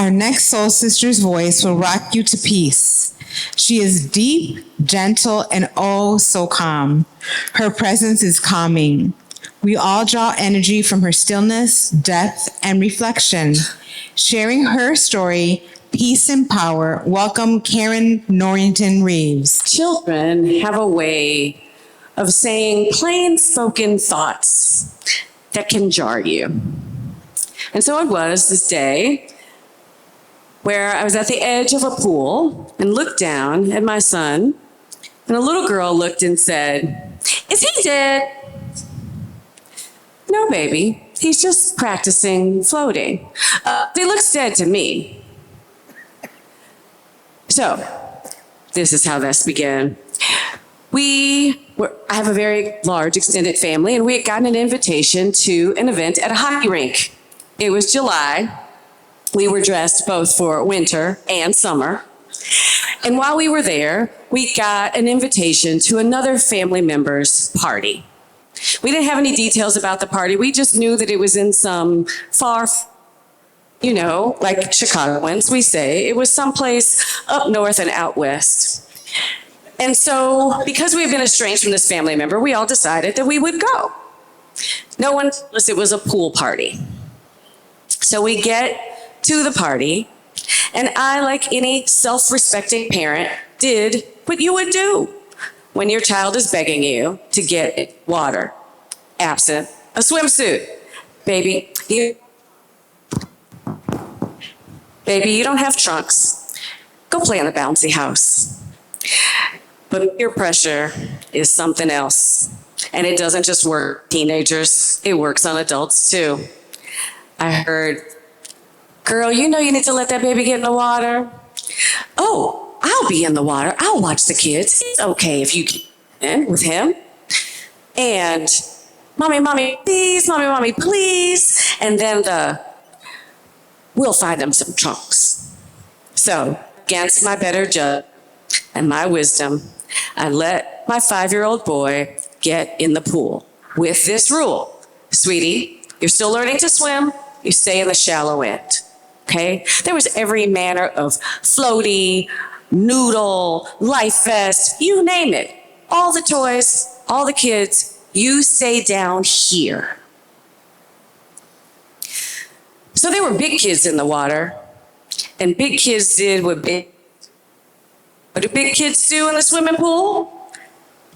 Our next soul sister's voice will rock you to peace. She is deep, gentle, and oh so calm. Her presence is calming. We all draw energy from her stillness, depth, and reflection. Sharing her story, peace and power, welcome Karin Norington Reaves. Children have a way of saying plain spoken thoughts that can jar you. And so it was this day where I was at the edge of a pool and looked down at my son, and a little girl looked and said, "Is he dead?" "No, baby, he's just practicing floating. He looks dead to me." So, this is how this began. I have a very large extended family, and we had gotten an invitation to an event at a hockey rink. It was July. We were dressed both for winter and summer. And while we were there, we got an invitation to another family member's party. We didn't have any details about the party. We just knew that it was in some far, like Chicagoans, we say. It was someplace up north and out west. And so, because we had been estranged from this family member, we all decided that we would go. No one told us it was a pool party. So we get to the party, and I, like any self-respecting parent, did what you would do when your child is begging you to get water, absent a swimsuit. Baby, you don't have trunks. Go play in the bouncy house. But peer pressure is something else, and it doesn't just work teenagers, it works on adults too. I heard, "Girl, you need to let that baby get in the water." "Oh, I'll be in the water. I'll watch the kids. It's okay if you get in with him." And, mommy, please. And then "we'll find them some trunks." So, against my better judgment and my wisdom, I let my 5-year-old boy get in the pool with this rule: "Sweetie, you're still learning to swim. You stay in the shallow end." Okay? There was every manner of floaty, noodle, life vest, you name it. All the toys, all the kids, you stay down here. So there were big kids in the water, and big kids did what do big kids do in the swimming pool?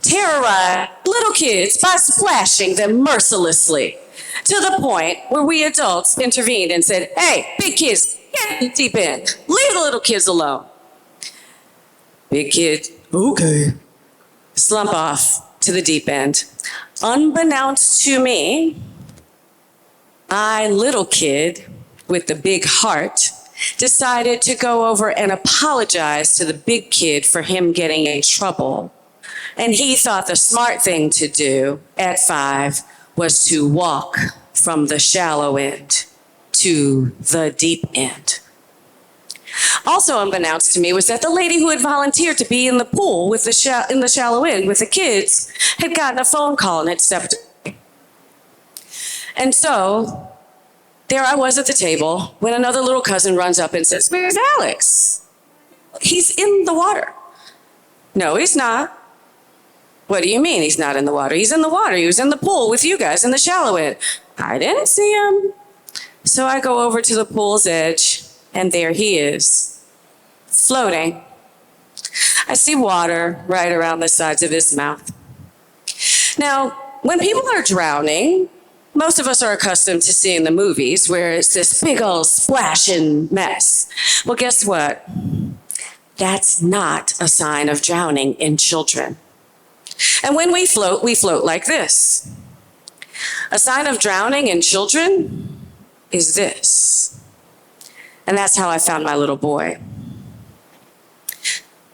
Terrorize little kids by splashing them mercilessly, to the point where we adults intervened and said, "Hey, big kids, get in the deep end. Leave the little kids alone." Big kid, okay, slump off to the deep end. Unbeknownst to me, I, little kid with the big heart, decided to go over and apologize to the big kid for him getting in trouble. And he thought the smart thing to do at 5 was to walk from the shallow end to the deep end. Also unbeknownst to me was that the lady who had volunteered to be in the pool with in the shallow end with the kids had gotten a phone call and had stepped away. And so there I was at the table when another little cousin runs up and says, "Where's Alex? He's in the water." "No, he's not." "What do you mean he's not in the water?" "He's in the water. He was in the pool with you guys in the shallow end." "I didn't see him." So I go over to the pool's edge, and there he is, floating. I see water right around the sides of his mouth. Now, when people are drowning, most of us are accustomed to seeing the movies where it's this big old splashing mess. Well, guess what? That's not a sign of drowning in children. And when we float like this. A sign of drowning in children is this. And that's how I found my little boy.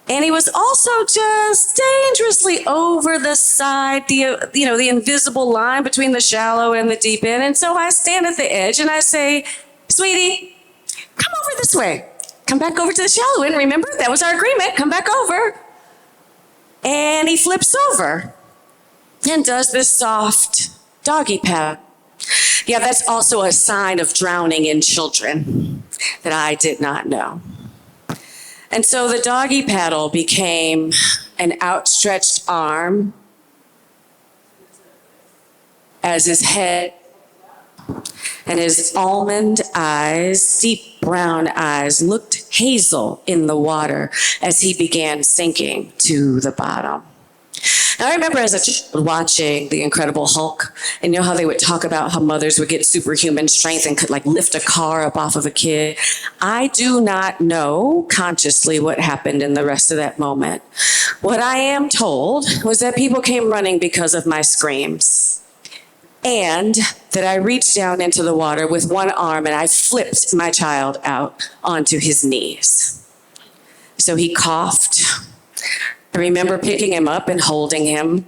And he was also just dangerously over the side, the invisible line between the shallow and the deep end. And so I stand at the edge and I say, "Sweetie, come over this way. Come back over to the shallow end. Remember, that was our agreement. Come back over." And he flips over and does this soft doggy paddle. Yeah, that's also a sign of drowning in children. that I did not know. And so the doggy paddle became an outstretched arm as his head and his almond eyes, deep brown eyes, looked hazel in the water as he began sinking to the bottom. Now, I remember as a child watching The Incredible Hulk, and you know how they would talk about how mothers would get superhuman strength and could like lift a car up off of a kid. I do not know consciously what happened in the rest of that moment. What I am told was that people came running because of my screams, and that I reached down into the water with one arm and I flipped my child out onto his knees. So he coughed. I remember picking him up and holding him.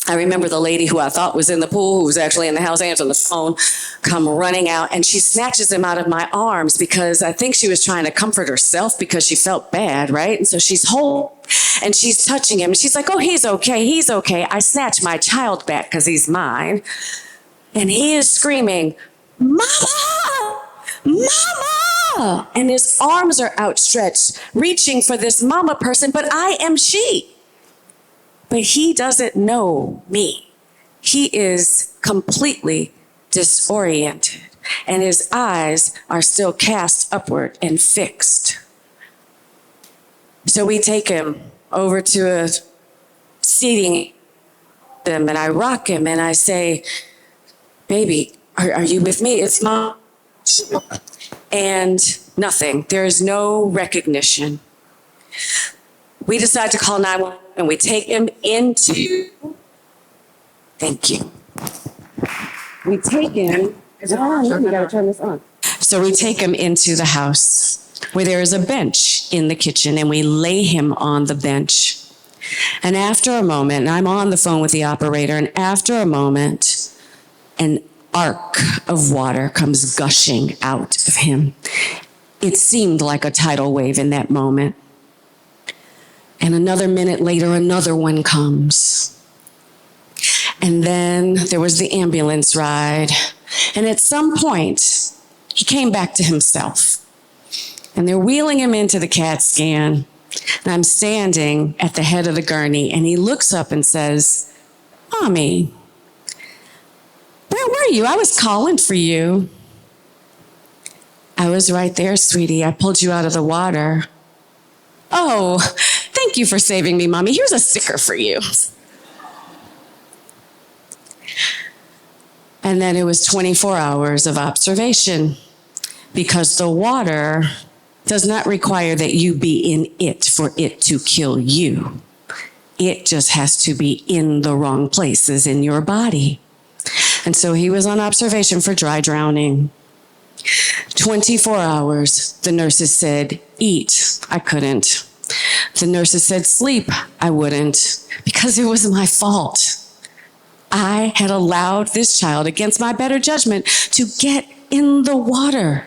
I remember the lady who I thought was in the pool, who was actually in the house answering the phone, come running out, and she snatches him out of my arms because I think she was trying to comfort herself because she felt bad, right? And so she's whole, and she's touching him, and she's like, oh, he's okay, he's okay. I snatch my child back because he's mine, and he is screaming, Mama! Mama! And his arms are outstretched, reaching for this mama person, but I am she. But he doesn't know me. He is completely disoriented, and his eyes are still cast upward and fixed. So we take him over to a seating him, and I rock him, and I say, baby, are you with me? It's Mom. And nothing. There is no recognition. We decide to call 911 and we take him into, thank you. We take him, you gotta turn this on. So we take him into the house where there is a bench in the kitchen and we lay him on the bench. And after a moment, and I'm on the phone with the operator, and after a moment, an arc of water comes gushing out of him. It seemed like a tidal wave in that moment. And another minute later, another one comes. And then there was the ambulance ride. And at some point, he came back to himself. And they're wheeling him into the CAT scan. And I'm standing at the head of the gurney, and he looks up and says, Mommy, where were you? I was calling for you. I was right there, sweetie. I pulled you out of the water. Oh, thank you for saving me, Mommy. Here's a sticker for you. And then it was 24 hours of observation, because the water does not require that you be in it for it to kill you. It just has to be in the wrong places in your body. And so he was on observation for dry drowning. 24 hours, the nurses said, eat. I couldn't. The nurses said, sleep. I wouldn't, because it was my fault. I had allowed this child, against my better judgment, to get in the water.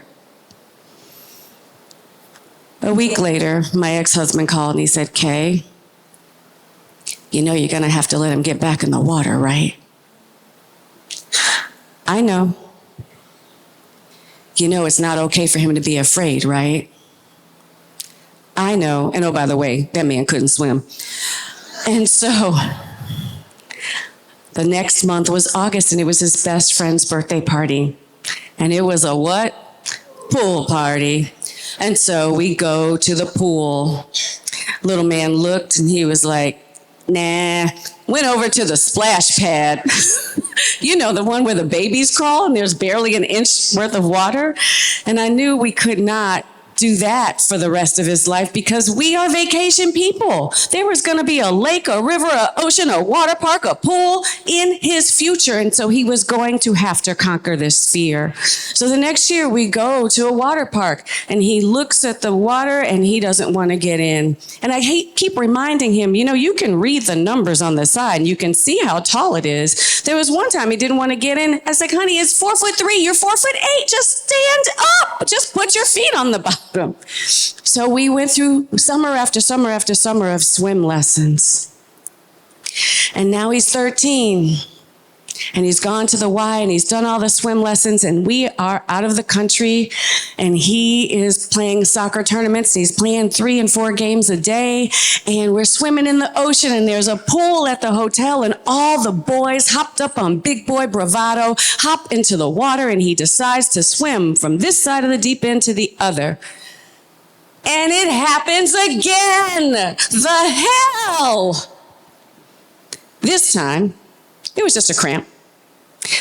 A week later, my ex-husband called and he said, Kay, you know you're going to have to let him get back in the water, right? I know. You know it's not okay for him to be afraid, right? I know. And oh, by the way, that man couldn't swim. And so the next month was August, and it was his best friend's birthday party. And it was a what? Pool party. And so we go to the pool. Little man looked and he was like, nah. Went over to the splash pad. You know, the one where the babies crawl and there's barely an inch worth of water. And I knew we could not do that for the rest of his life, because we are vacation people. There was going to be a lake, a river, an ocean, a water park, a pool in his future. And so he was going to have to conquer this fear. So the next year we go to a water park and he looks at the water and he doesn't want to get in. And I keep reminding him, you know, you can read the numbers on the side and you can see how tall it is. There was one time he didn't want to get in. I said, honey, it's 4'3". You're 4'8". Just stand up. Just put your feet on the bottom. So we went through summer after summer after summer of swim lessons. And now he's 13. And he's gone to the Y and he's done all the swim lessons, and we are out of the country, and he is playing soccer tournaments. He's playing 3 and 4 games a day, and we're swimming in the ocean, and there's a pool at the hotel, and all the boys hopped up on big boy bravado, hop into the water, and he decides to swim from this side of the deep end to the other. And it happens again. The hell! This time, it was just a cramp.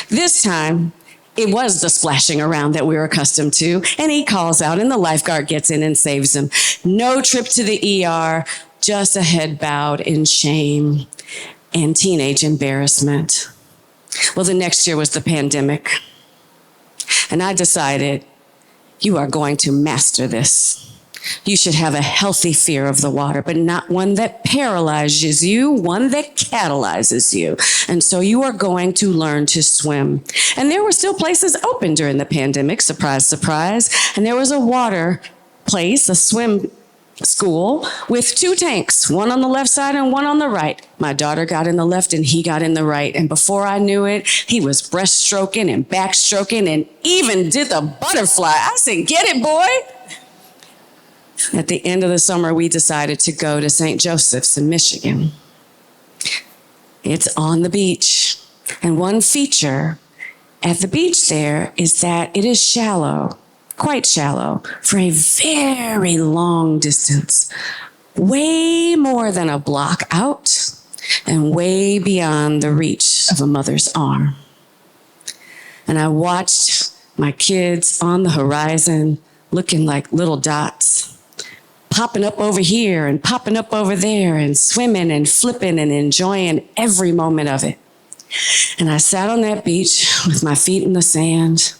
This time, it was the splashing around that we were accustomed to, and he calls out, and the lifeguard gets in and saves him. No trip to the ER, just a head bowed in shame and teenage embarrassment. Well, the next year was the pandemic, and I decided, you are going to master this. You should have a healthy fear of the water, but not one that paralyzes you, one that catalyzes you. And so you are going to learn to swim. And there were still places open during the pandemic, surprise, surprise. And there was a water place, a swim school with 2 tanks, one on the left side and one on the right. My daughter got in the left and he got in the right. And before I knew it, he was breaststroking and backstroking and even did the butterfly. I said, get it, boy. At the end of the summer, we decided to go to St. Joseph's in Michigan. It's on the beach. And one feature at the beach there is that it is shallow, quite shallow, for a very long distance, way more than a block out and way beyond the reach of a mother's arm. And I watched my kids on the horizon looking like little dots, popping up over here and popping up over there and swimming and flipping and enjoying every moment of it. And I sat on that beach with my feet in the sand,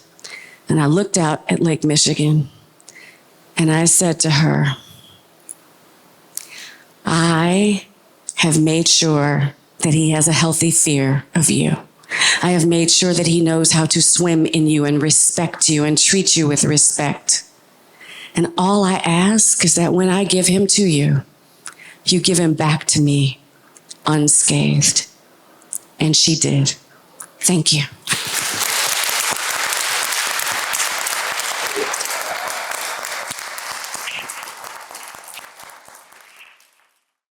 and I looked out at Lake Michigan, and I said to her, I have made sure that he has a healthy fear of you. I have made sure that he knows how to swim in you and respect you and treat you with respect. And all I ask is that when I give him to you, you give him back to me unscathed. And she did. Thank you.